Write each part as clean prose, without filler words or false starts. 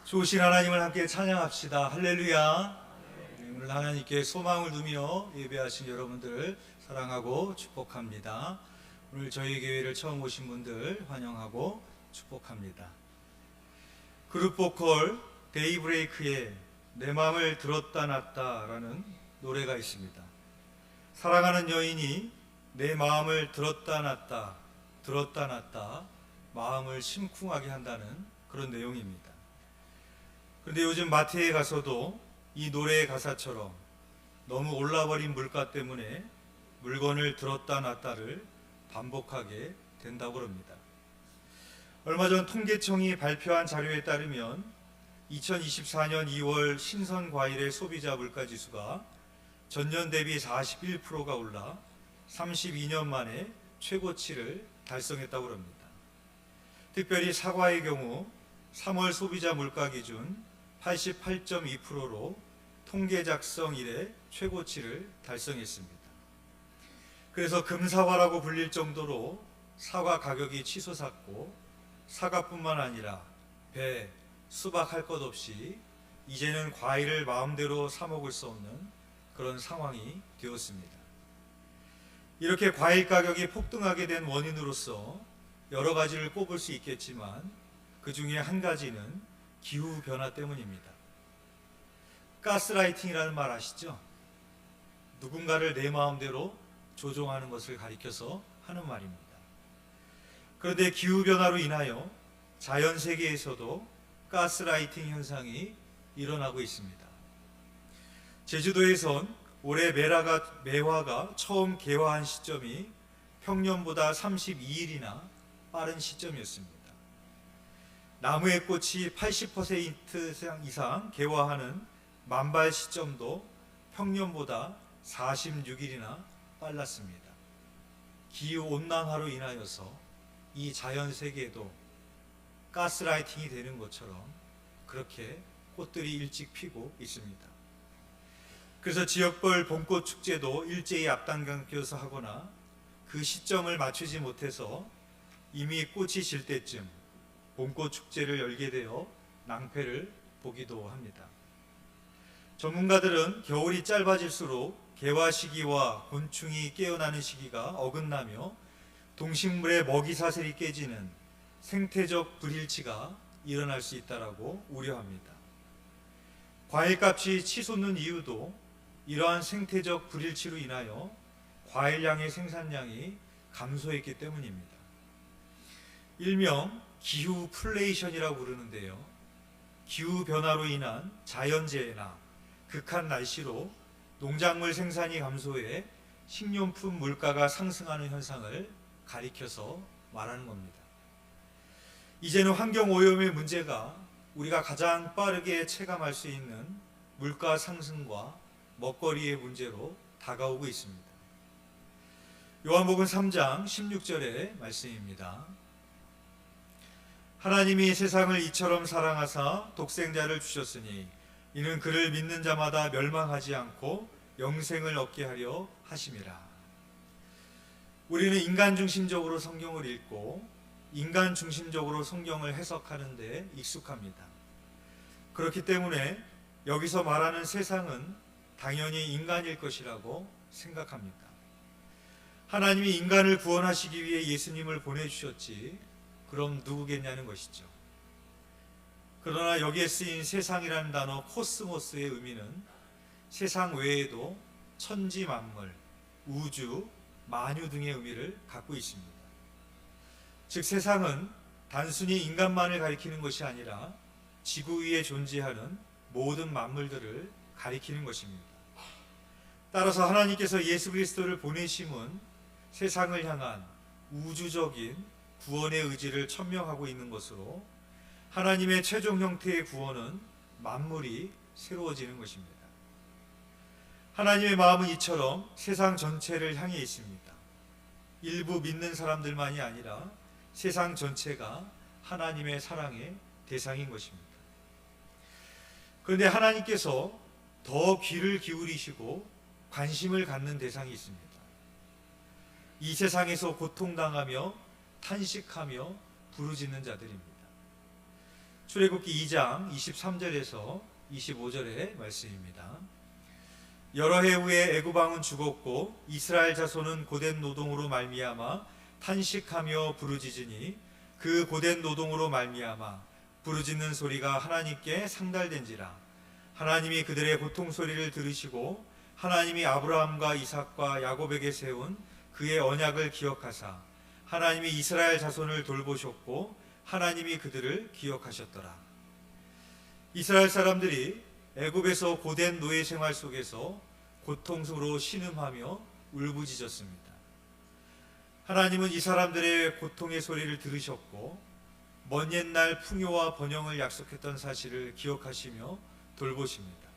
좋으신 하나님을 함께 찬양합시다. 할렐루야. 오늘 하나님께 소망을 두며 예배하신 여러분들을 사랑하고 축복합니다. 오늘 저희 교회를 처음 오신 분들 환영하고 축복합니다. 그룹 보컬 데이브레이크의 내 마음을 들었다 놨다 라는 노래가 있습니다. 사랑하는 여인이 내 마음을 들었다 놨다 마음을 심쿵하게 한다는 그런 내용입니다. 그런데 요즘 마트에 가서도 이 노래의 가사처럼 너무 올라버린 물가 때문에 물건을 들었다 놨다를 반복하게 된다고 합니다. 얼마 전 통계청이 발표한 자료에 따르면 2024년 2월 신선 과일의 소비자 물가지수가 전년 대비 41%가 올라 32년 만에 최고치를 달성했다고 합니다. 특별히 사과의 경우 3월 소비자 물가 기준 88.2%로 통계 작성 이래 최고치를 달성했습니다. 그래서 금사과라고 불릴 정도로 사과 가격이 치솟았고, 사과뿐만 아니라 배, 수박 할 것 없이 이제는 과일을 마음대로 사 먹을 수 없는 그런 상황이 되었습니다. 이렇게 과일 가격이 폭등하게 된 원인으로서 여러 가지를 꼽을 수 있겠지만 그 중에 한 가지는 기후변화 때문입니다. 가스라이팅이라는 말 아시죠? 누군가를 내 마음대로 조종하는 것을 가리켜서 하는 말입니다. 그런데 기후변화로 인하여 자연세계에서도 가스라이팅 현상이 일어나고 있습니다. 제주도에선 올해 매화가 처음 개화한 시점이 평년보다 32일이나 빠른 시점이었습니다. 나무의 꽃이 80% 이상 개화하는 만발 시점도 평년보다 46일이나 빨랐습니다. 기후온난화로 인하여서 이 자연세계에도 가스라이팅이 되는 것처럼 그렇게 꽃들이 일찍 피고 있습니다. 그래서 지역별 봄꽃 축제도 일제히 앞당겨서 하거나 그 시점을 맞추지 못해서 이미 꽃이 질 때쯤 봄꽃 축제를 열게 되어 낭패를 보기도 합니다. 전문가들은 겨울이 짧아질수록 개화 시기와 곤충이 깨어나는 시기가 어긋나며 동식물의 먹이 사슬이 깨지는 생태적 불일치가 일어날 수 있다고 우려합니다. 과일값이 치솟는 이유도 이러한 생태적 불일치로 인하여 과일량의 생산량이 감소했기 때문입니다. 일명 기후플레이션이라고 부르는데요. 기후변화로 인한 자연재해나 극한 날씨로 농작물 생산이 감소해 식료품 물가가 상승하는 현상을 가리켜서 말하는 겁니다. 이제는 환경오염의 문제가 우리가 가장 빠르게 체감할 수 있는 물가 상승과 먹거리의 문제로 다가오고 있습니다. 요한복음 3장 16절의 말씀입니다. 하나님이 세상을 이처럼 사랑하사 독생자를 주셨으니 이는 그를 믿는 자마다 멸망하지 않고 영생을 얻게 하려 하심이라. 우리는 인간 중심적으로 성경을 읽고 인간 중심적으로 성경을 해석하는 데 익숙합니다. 그렇기 때문에 여기서 말하는 세상은 당연히 인간일 것이라고 생각합니다. 하나님이 인간을 구원하시기 위해 예수님을 보내주셨지 그럼 누구겠냐는 것이죠. 그러나 여기에 쓰인 세상이라는 단어 코스모스의 의미는 세상 외에도 천지 만물, 우주, 만유 등의 의미를 갖고 있습니다. 즉 세상은 단순히 인간만을 가리키는 것이 아니라 지구 위에 존재하는 모든 만물들을 가리키는 것입니다. 따라서 하나님께서 예수 그리스도를 보내심은 세상을 향한 우주적인 구원의 의지를 천명하고 있는 것으로 하나님의 최종 형태의 구원은 만물이 새로워지는 것입니다. 하나님의 마음은 이처럼 세상 전체를 향해 있습니다. 일부 믿는 사람들만이 아니라 세상 전체가 하나님의 사랑의 대상인 것입니다. 그런데 하나님께서 더 귀를 기울이시고 관심을 갖는 대상이 있습니다. 이 세상에서 고통당하며 탄식하며 부르짖는 자들입니다. 출애굽기 2장 23절에서 25절의 말씀입니다. 여러 해 후에 애굽 왕은 죽었고 이스라엘 자손은 고된 노동으로 말미암아 탄식하며 부르짖으니 그 고된 노동으로 말미암아 부르짖는 소리가 하나님께 상달된지라. 하나님이 그들의 고통 소리를 들으시고 하나님이 아브라함과 이삭과 야곱에게 세운 그의 언약을 기억하사 하나님이 이스라엘 자손을 돌보셨고 하나님이 그들을 기억하셨더라. 이스라엘 사람들이 애굽에서 고된 노예 생활 속에서 고통으로 신음하며 울부짖었습니다. 하나님은 이 사람들의 고통의 소리를 들으셨고 먼 옛날 풍요와 번영을 약속했던 사실을 기억하시며 돌보십니다.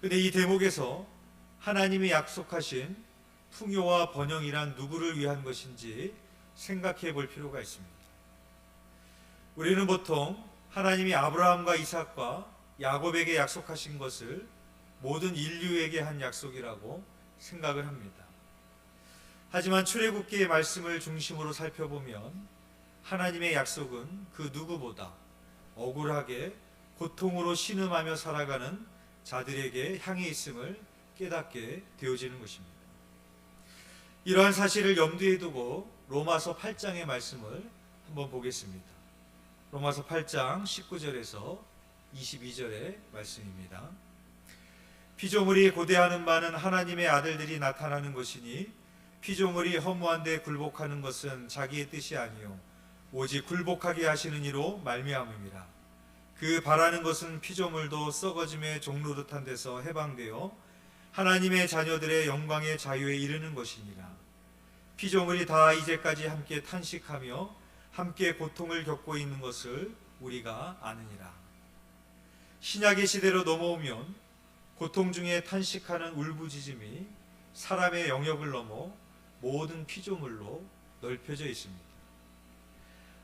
그런데 이 대목에서 하나님이 약속하신 풍요와 번영이란 누구를 위한 것인지 생각해 볼 필요가 있습니다. 우리는 보통 하나님이 아브라함과 이삭과 야곱에게 약속하신 것을 모든 인류에게 한 약속이라고 생각을 합니다. 하지만 출애굽기의 말씀을 중심으로 살펴보면 하나님의 약속은 그 누구보다 억울하게 고통으로 신음하며 살아가는 자들에게 향해 있음을 깨닫게 되어지는 것입니다. 이러한 사실을 염두에 두고 로마서 8장의 말씀을 한번 보겠습니다. 로마서 8장 19절에서 22절의 말씀입니다. 피조물이 고대하는 바는 하나님의 아들들이 나타나는 것이니 피조물이 허무한 데 굴복하는 것은 자기의 뜻이 아니요 오직 굴복하게 하시는 이로 말미암음이라. 그 바라는 것은 피조물도 썩어짐의 종노릇한 데서 해방되어 하나님의 자녀들의 영광의 자유에 이르는 것이니라. 피조물이 다 이제까지 함께 탄식하며 함께 고통을 겪고 있는 것을 우리가 아느니라. 신약의 시대로 넘어오면 고통 중에 탄식하는 울부짖음이 사람의 영역을 넘어 모든 피조물로 넓혀져 있습니다.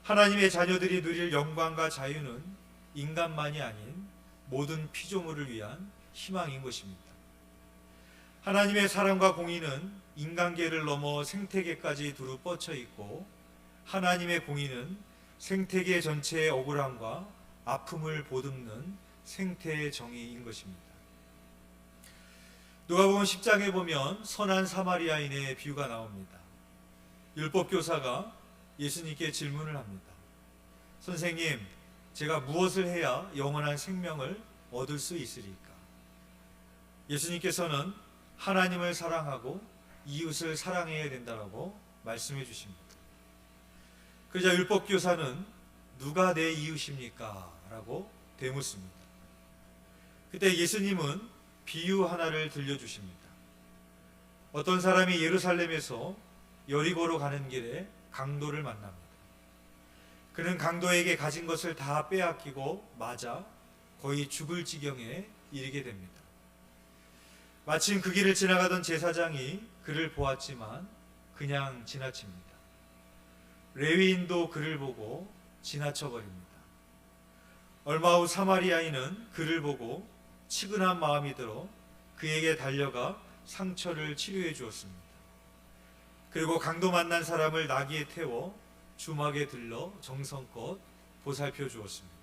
하나님의 자녀들이 누릴 영광과 자유는 인간만이 아닌 모든 피조물을 위한 희망인 것입니다. 하나님의 사랑과 공의는 인간계를 넘어 생태계까지 두루 뻗쳐 있고 하나님의 공의는 생태계 전체의 억울함과 아픔을 보듬는 생태의 정의인 것입니다. 누가복음 10장에 보면 선한 사마리아인의 비유가 나옵니다. 율법교사가 예수님께 질문을 합니다. 선생님, 제가 무엇을 해야 영원한 생명을 얻을 수 있으리까? 예수님께서는 하나님을 사랑하고 이웃을 사랑해야 된다라고 말씀해 주십니다. 그러자 율법교사는 누가 내 이웃입니까? 라고 되묻습니다. 그때 예수님은 비유 하나를 들려주십니다. 어떤 사람이 예루살렘에서 여리고로 가는 길에 강도를 만납니다. 그는 강도에게 가진 것을 다 빼앗기고 맞아 거의 죽을 지경에 이르게 됩니다. 마침 그 길을 지나가던 제사장이 그를 보았지만 그냥 지나칩니다. 레위인도 그를 보고 지나쳐버립니다. 얼마 후 사마리아인은 그를 보고 치근한 마음이 들어 그에게 달려가 상처를 치료해 주었습니다. 그리고 강도 만난 사람을 나귀에 태워 주막에 들러 정성껏 보살펴 주었습니다.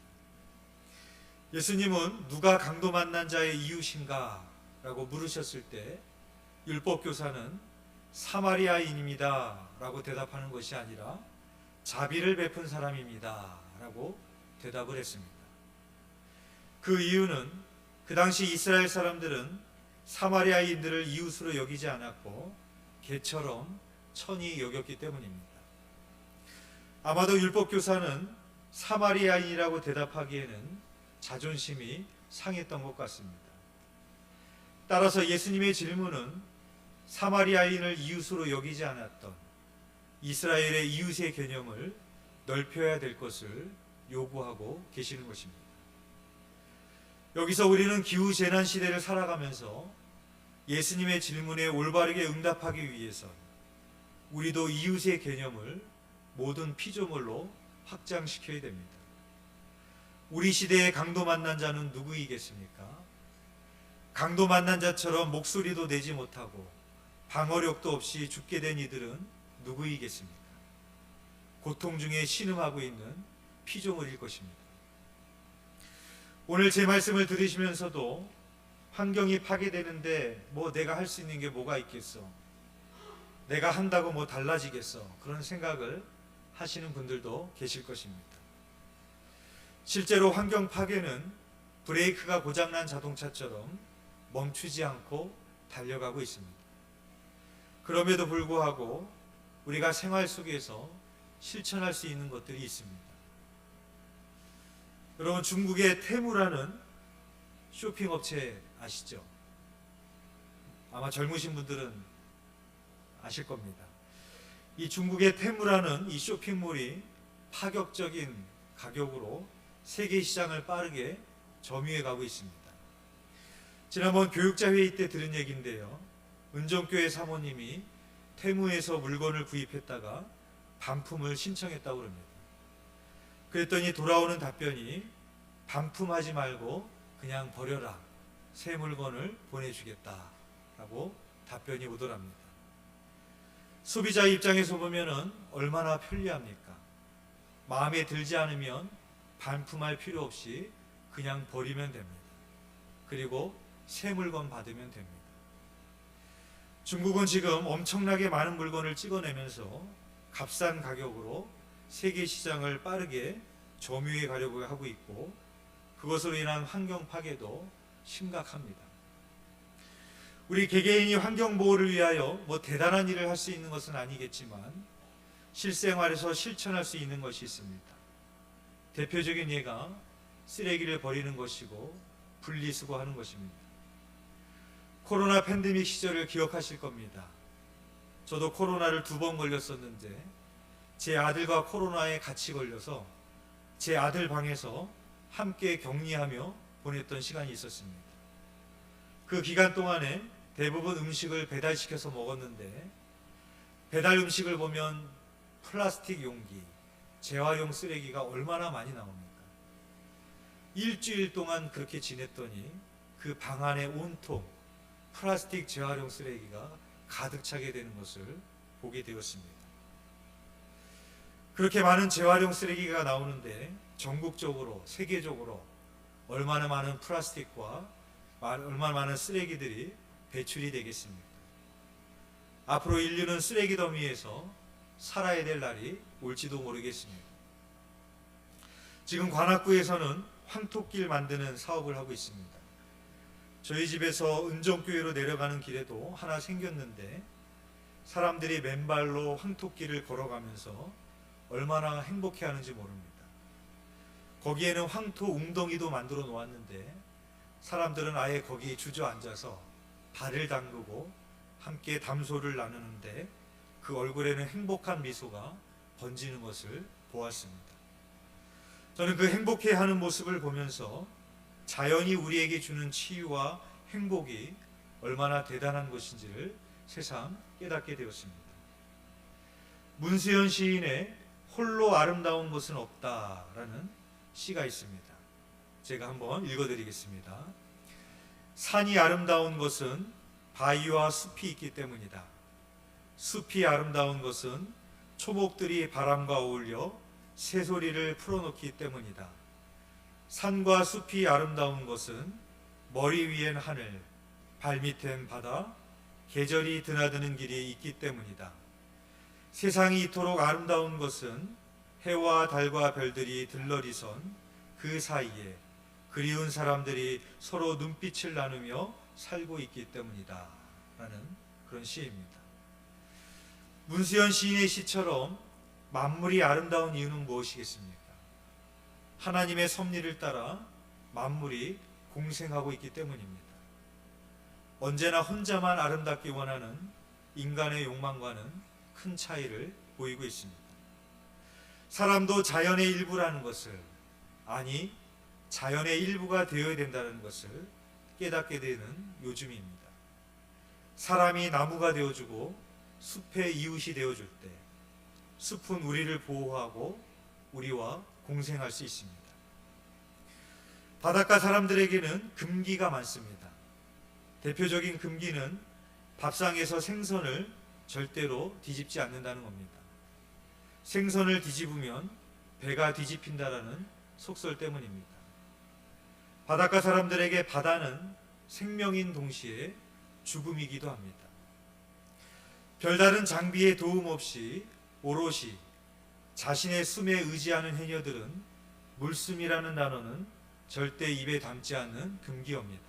예수님은 누가 강도 만난 자의 이웃인가? 라고 물으셨을 때 율법교사는 사마리아인입니다 라고 대답하는 것이 아니라 자비를 베푼 사람입니다 라고 대답을 했습니다. 그 이유는 그 당시 이스라엘 사람들은 사마리아인들을 이웃으로 여기지 않았고 개처럼 천히 여겼기 때문입니다. 아마도 율법교사는 사마리아인이라고 대답하기에는 자존심이 상했던 것 같습니다. 따라서 예수님의 질문은 사마리아인을 이웃으로 여기지 않았던 이스라엘의 이웃의 개념을 넓혀야 될 것을 요구하고 계시는 것입니다. 여기서 우리는 기후재난 시대를 살아가면서 예수님의 질문에 올바르게 응답하기 위해서 우리도 이웃의 개념을 모든 피조물로 확장시켜야 됩니다. 우리 시대의 강도 만난 자는 누구이겠습니까? 강도 만난 자처럼 목소리도 내지 못하고 방어력도 없이 죽게 된 이들은 누구이겠습니까? 고통 중에 신음하고 있는 피조물일 것입니다. 오늘 제 말씀을 들으시면서도 환경이 파괴되는데 뭐 내가 할 수 있는 게 뭐가 있겠어? 내가 한다고 뭐 달라지겠어? 그런 생각을 하시는 분들도 계실 것입니다. 실제로 환경 파괴는 브레이크가 고장난 자동차처럼 멈추지 않고 달려가고 있습니다. 그럼에도 불구하고 우리가 생활 속에서 실천할 수 있는 것들이 있습니다. 여러분, 중국의 테무라는 쇼핑업체 아시죠? 아마 젊으신 분들은 아실 겁니다. 이 중국의 테무라는 이 쇼핑몰이 파격적인 가격으로 세계 시장을 빠르게 점유해 가고 있습니다. 지난번 교육자 회의 때 들은 얘기인데요. 은정교회 사모님이 테무에서 물건을 구입했다가 반품을 신청했다고 합니다. 그랬더니 돌아오는 답변이 반품하지 말고 그냥 버려라. 새 물건을 보내주겠다라고 답변이 오더랍니다. 소비자 입장에서 보면은 얼마나 편리합니까? 마음에 들지 않으면 반품할 필요 없이 그냥 버리면 됩니다. 그리고 새 물건 받으면 됩니다. 중국은 지금 엄청나게 많은 물건을 찍어내면서 값싼 가격으로 세계 시장을 빠르게 점유해 가려고 하고 있고, 그것으로 인한 환경 파괴도 심각합니다. 우리 개개인이 환경 보호를 위하여 뭐 대단한 일을 할 수 있는 것은 아니겠지만 실생활에서 실천할 수 있는 것이 있습니다. 대표적인 예가 쓰레기를 버리는 것이고 분리수거하는 것입니다. 코로나 팬데믹 시절을 기억하실 겁니다. 저도 코로나를 2번 걸렸었는데 제 아들과 코로나에 같이 걸려서 제 아들 방에서 함께 격리하며 보냈던 시간이 있었습니다. 그 기간 동안에 대부분 음식을 배달시켜서 먹었는데, 배달 음식을 보면 플라스틱 용기, 재활용 쓰레기가 얼마나 많이 나옵니까? 일주일 동안 그렇게 지냈더니 그 방 안에 온통 플라스틱 재활용 쓰레기가 가득 차게 되는 것을 보게 되었습니다. 그렇게 많은 재활용 쓰레기가 나오는데 전국적으로, 세계적으로 얼마나 많은 플라스틱과 얼마나 많은 쓰레기들이 배출이 되겠습니까? 앞으로 인류는 쓰레기 더미에서 살아야 될 날이 올지도 모르겠습니다. 지금 관악구에서는 황토길 만드는 사업을 하고 있습니다. 저희 집에서 은정교회로 내려가는 길에도 하나 생겼는데 사람들이 맨발로 황토길을 걸어가면서 얼마나 행복해하는지 모릅니다. 거기에는 황토 웅덩이도 만들어 놓았는데 사람들은 아예 거기 주저앉아서 발을 담그고 함께 담소를 나누는데 그 얼굴에는 행복한 미소가 번지는 것을 보았습니다. 저는 그 행복해하는 모습을 보면서 자연이 우리에게 주는 치유와 행복이 얼마나 대단한 것인지를 새삼 깨닫게 되었습니다. 문수연 시인의 홀로 아름다운 것은 없다라는 시가 있습니다. 제가 한번 읽어드리겠습니다. 산이 아름다운 것은 바위와 숲이 있기 때문이다. 숲이 아름다운 것은 초목들이 바람과 어울려 새소리를 풀어놓기 때문이다. 산과 숲이 아름다운 것은 머리 위엔 하늘, 발밑엔 바다, 계절이 드나드는 길이 있기 때문이다. 세상이 이토록 아름다운 것은 해와 달과 별들이 들러리선 그 사이에 그리운 사람들이 서로 눈빛을 나누며 살고 있기 때문이다 라는 그런 시입니다. 문수연 시인의 시처럼 만물이 아름다운 이유는 무엇이겠습니까? 하나님의 섭리를 따라 만물이 공생하고 있기 때문입니다. 언제나 혼자만 아름답기 원하는 인간의 욕망과는 큰 차이를 보이고 있습니다. 사람도 자연의 일부라는 것을, 아니 자연의 일부가 되어야 된다는 것을 깨닫게 되는 요즘입니다. 사람이 나무가 되어주고 숲의 이웃이 되어줄 때 숲은 우리를 보호하고 우리와 공생할 수 있습니다. 바닷가 사람들에게는 금기가 많습니다. 대표적인 금기는 밥상에서 생선을 절대로 뒤집지 않는다는 겁니다. 생선을 뒤집으면 배가 뒤집힌다라는 속설 때문입니다. 바닷가 사람들에게 바다는 생명인 동시에 죽음이기도 합니다. 별다른 장비의 도움 없이 오롯이 자신의 숨에 의지하는 해녀들은 물숨이라는 단어는 절대 입에 담지 않는 금기어입니다.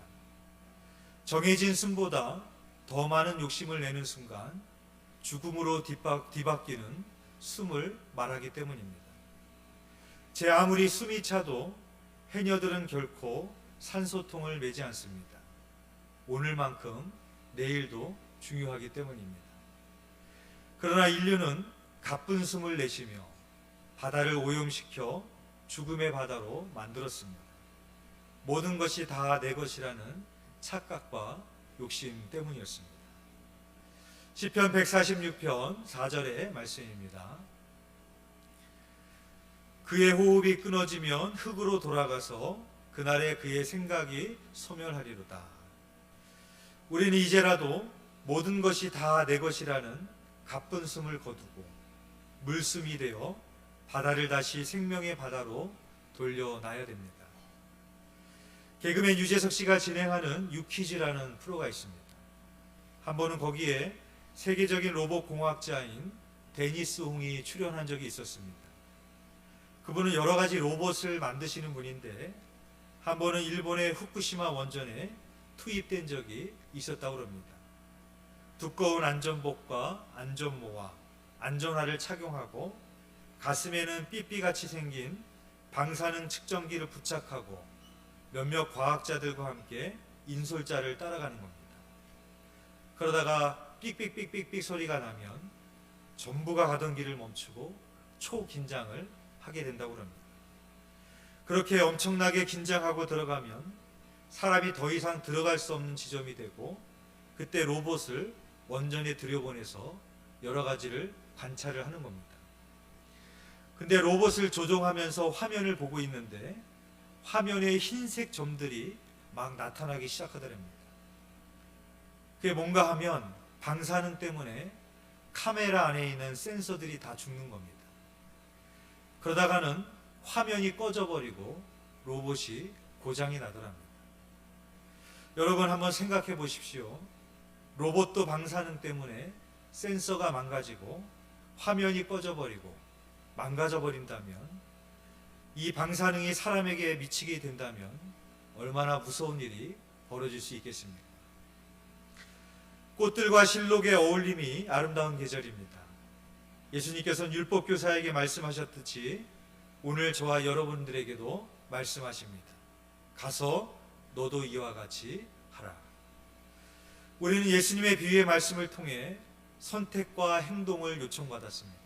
정해진 숨보다 더 많은 욕심을 내는 순간 죽음으로 뒤바뀌는 숨을 말하기 때문입니다. 제 아무리 숨이 차도 해녀들은 결코 산소통을 매지 않습니다. 오늘만큼 내일도 중요하기 때문입니다. 그러나 인류는 가쁜 숨을 내쉬며 바다를 오염시켜 죽음의 바다로 만들었습니다. 모든 것이 다 내 것이라는 착각과 욕심 때문이었습니다. 시편 146편 4절의 말씀입니다. 그의 호흡이 끊어지면 흙으로 돌아가서 그날에 그의 생각이 소멸하리로다. 우리는 이제라도 모든 것이 다 내 것이라는 가쁜 숨을 거두고 물숨이 되어 바다를 다시 생명의 바다로 돌려놔야 됩니다. 개그맨 유재석 씨가 진행하는 유퀴즈라는 프로가 있습니다. 한 번은 거기에 세계적인 로봇 공학자인 데니스 홍이 출연한 적이 있었습니다. 그분은 여러 가지 로봇을 만드시는 분인데 한 번은 일본의 후쿠시마 원전에 투입된 적이 있었다고 합니다. 두꺼운 안전복과 안전모와 안전화를 착용하고 가슴에는 삐삐같이 생긴 방사능 측정기를 부착하고 몇몇 과학자들과 함께 인솔자를 따라가는 겁니다. 그러다가 삑삑삑삑삑 소리가 나면 전부가 가던 길을 멈추고 초긴장을 하게 된다고 합니다. 그렇게 엄청나게 긴장하고 들어가면 사람이 더 이상 들어갈 수 없는 지점이 되고 그때 로봇을 원전에 들여보내서 여러 가지를 관찰을 하는 겁니다. 근데 로봇을 조종하면서 화면을 보고 있는데 화면에 흰색 점들이 막 나타나기 시작하더랍니다. 그게 뭔가 하면 방사능 때문에 카메라 안에 있는 센서들이 다 죽는 겁니다. 그러다가는 화면이 꺼져버리고 로봇이 고장이 나더랍니다. 여러분 한번 생각해 보십시오. 로봇도 방사능 때문에 센서가 망가지고 화면이 꺼져버리고 망가져버린다면 이 방사능이 사람에게 미치게 된다면 얼마나 무서운 일이 벌어질 수 있겠습니까? 꽃들과 실록의 어울림이 아름다운 계절입니다. 예수님께서는 율법교사에게 말씀하셨듯이 오늘 저와 여러분들에게도 말씀하십니다. 가서 너도 이와 같이 하라. 우리는 예수님의 비유의 말씀을 통해 선택과 행동을 요청받았습니다.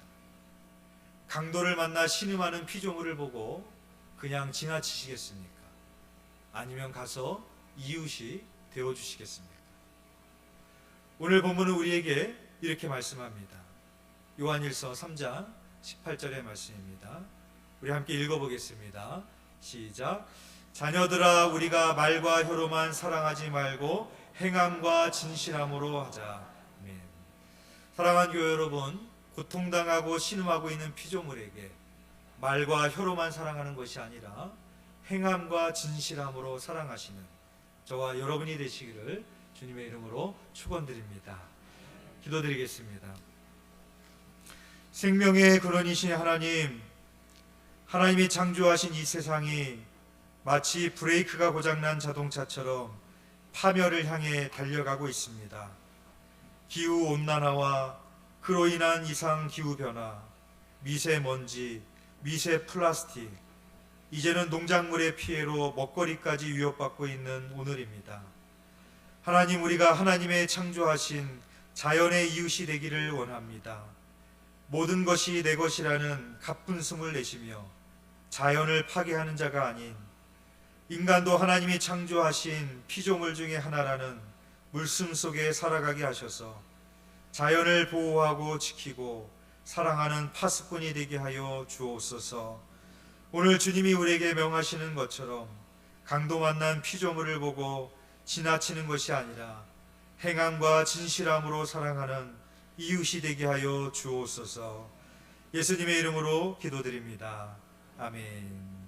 강도를 만나 신음하는 피조물을 보고 그냥 지나치시겠습니까? 아니면 가서 이웃이 되어주시겠습니까? 오늘 본문은 우리에게 이렇게 말씀합니다. 요한일서 3장 18절의 말씀입니다. 우리 함께 읽어보겠습니다. 시작. 자녀들아 우리가 말과 혀로만 사랑하지 말고 행함과 진실함으로 하자. 아멘. 사랑하는 교회 여러분, 고통당하고 신음하고 있는 피조물에게 말과 혀로만 사랑하는 것이 아니라 행함과 진실함으로 사랑하시는 저와 여러분이 되시기를 주님의 이름으로 축원드립니다. 기도드리겠습니다. 생명의 근원이신 하나님, 하나님이 창조하신 이 세상이 마치 브레이크가 고장난 자동차처럼 파멸을 향해 달려가고 있습니다. 기후온난화와 그로 인한 이상 기후변화, 미세먼지, 미세 플라스틱, 이제는 농작물의 피해로 먹거리까지 위협받고 있는 오늘입니다. 하나님, 우리가 하나님의 창조하신 자연의 이웃이 되기를 원합니다. 모든 것이 내 것이라는 가쁜 숨을 내쉬며 자연을 파괴하는 자가 아닌 인간도 하나님이 창조하신 피조물 중에 하나라는 물숨 속에 살아가게 하셔서 자연을 보호하고 지키고 사랑하는 파수꾼이 되게 하여 주옵소서. 오늘 주님이 우리에게 명하시는 것처럼 강도 만난 피조물을 보고 지나치는 것이 아니라 행함과 진실함으로 사랑하는 이웃이 되게 하여 주옵소서. 예수님의 이름으로 기도드립니다. 아멘.